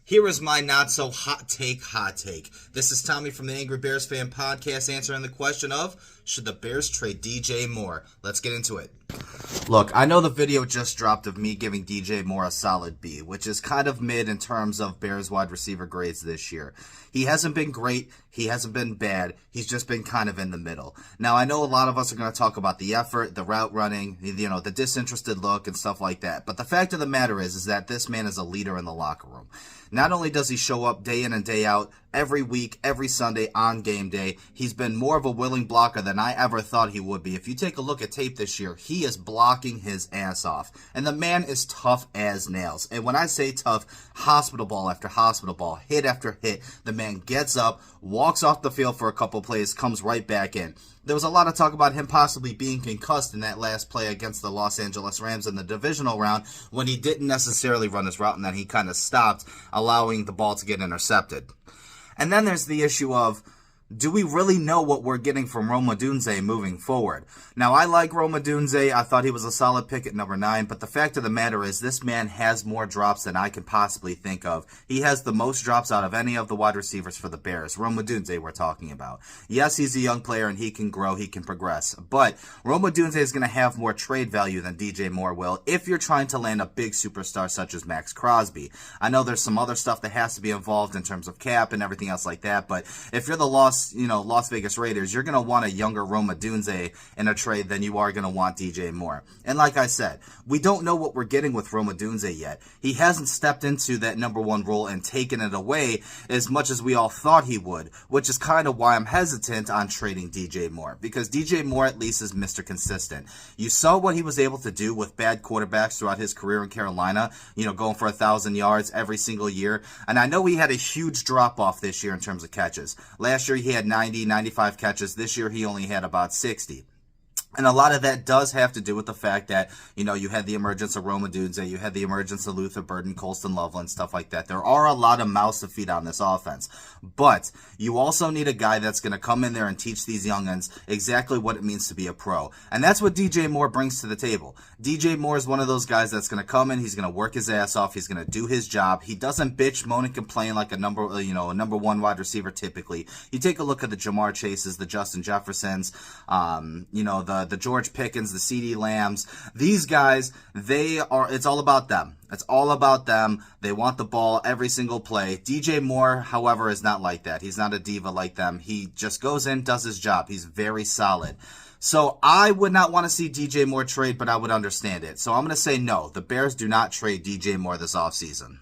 Here is my not so hot take. This is Tommy from the Angry Bears Fan Podcast answering the question of, should the Bears trade DJ Moore? Let's get into it. Look, I know the video just dropped of me giving DJ Moore a solid B, which is kind of mid in terms of Bears wide receiver grades this year. He hasn't been great. He hasn't been bad. He's just been kind of in the middle. Now, I know a lot of us are going to talk about the effort, the route running, the disinterested look and stuff like that. But the fact of the matter is that this man is a leader in the locker room. Not only does he show up day in and day out, every week, every Sunday on game day, he's been more of a willing blocker than I ever thought he would be. If you take a look at tape this year, he is blocking his ass off. And the man is tough as nails. And when I say tough, hospital ball after hospital ball, hit after hit, the man gets up, walks off the field for a couple plays, comes right back in. There was a lot of talk about him possibly being concussed in that last play against the Los Angeles Rams in the divisional round when he didn't necessarily run his route and then he kind of stopped, allowing the ball to get intercepted. And then there's the issue of, do we really know what we're getting from Rome Odunze moving forward? Now, I like Rome Odunze. I thought he was a solid pick at number 9, but the fact of the matter is this man has more drops than I can possibly think of. He has the most drops out of any of the wide receivers for the Bears. Rome Odunze we're talking about. Yes, he's a young player and he can grow, he can progress, but Rome Odunze is going to have more trade value than DJ Moore will if you're trying to land a big superstar such as Max Crosby. I know there's some other stuff that has to be involved in terms of cap and everything else like that, but if you're the Las Vegas Raiders, you're going to want a younger Rome Odunze in a trade than you are going to want DJ Moore. And like I said, we don't know what we're getting with Rome Odunze yet. He hasn't stepped into that number 1 role and taken it away as much as we all thought he would, which is kind of why I'm hesitant on trading DJ Moore, because DJ Moore at least is Mr. Consistent. You saw what he was able to do with bad quarterbacks throughout his career in Carolina, going for 1,000 yards every single year. And I know he had a huge drop-off this year in terms of catches. Last year he had 90, 95 catches. This year he only had about 60. And a lot of that does have to do with the fact that, you had the emergence of Rome Odunze, you had the emergence of Luther Burden, Colston Loveland, stuff like that. There are a lot of mouths to feed on this offense. But you also need a guy that's going to come in there and teach these youngins exactly what it means to be a pro. And that's what DJ Moore brings to the table. DJ Moore is one of those guys that's going to come in, he's going to work his ass off, he's going to do his job. He doesn't bitch, moan, and complain like a number 1 wide receiver typically. You take a look at the Jamar Chases, the Justin Jeffersons, the George Pickens, the CeeDee Lambs. These guys, it's all about them. It's all about them. They want the ball every single play. DJ Moore, however, is not like that. He's not a diva like them. He just goes in, does his job. He's very solid. So I would not want to see DJ Moore trade, but I would understand it. So I'm going to say no. The Bears do not trade DJ Moore this offseason.